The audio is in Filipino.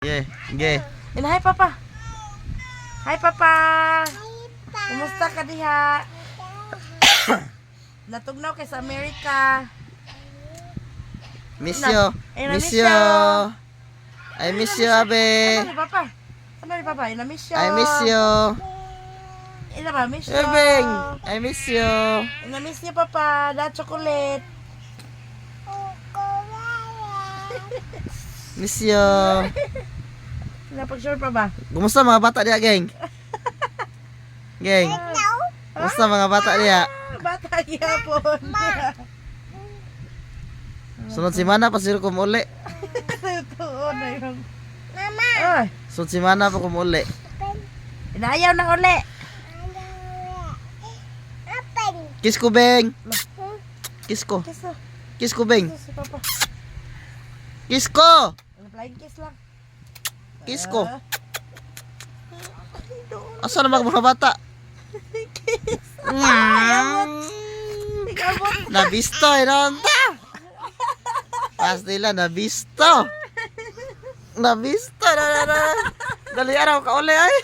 Ge, ge. Hi, Papa. Hi, Papa. Kumusta ka diha? Natugnaw kay sa Amerika. Miss you. Miss you. I miss you, abe. Ano ni Papa? Ano ni Papa? I miss you. I miss you. Ina ba? Miss you. Ebeng, I miss you. Ina miss you, Papa. Da chocolate. Miss you. Napag-sure pa ba? Kumusta mga bata diya, geng? Geng. Kumusta mga bata diya? Bata gyapon. Sunod si Mana pa sila kumuli. Totoo na yung... Mama. Ay, Sunod si Mana pa kumuli. inaayaw na uli. Open. Kiss ko, Beng. Kiss ko. Kiss na. Kiss ko, Beng. Kiss si Papa. Kiss ko. Flying kiss lang. Kiss ko. Asa na mga bata? Nabisto, inonta. Pasti lang, nabisto. Nabisto. Dali araw ka uli ay.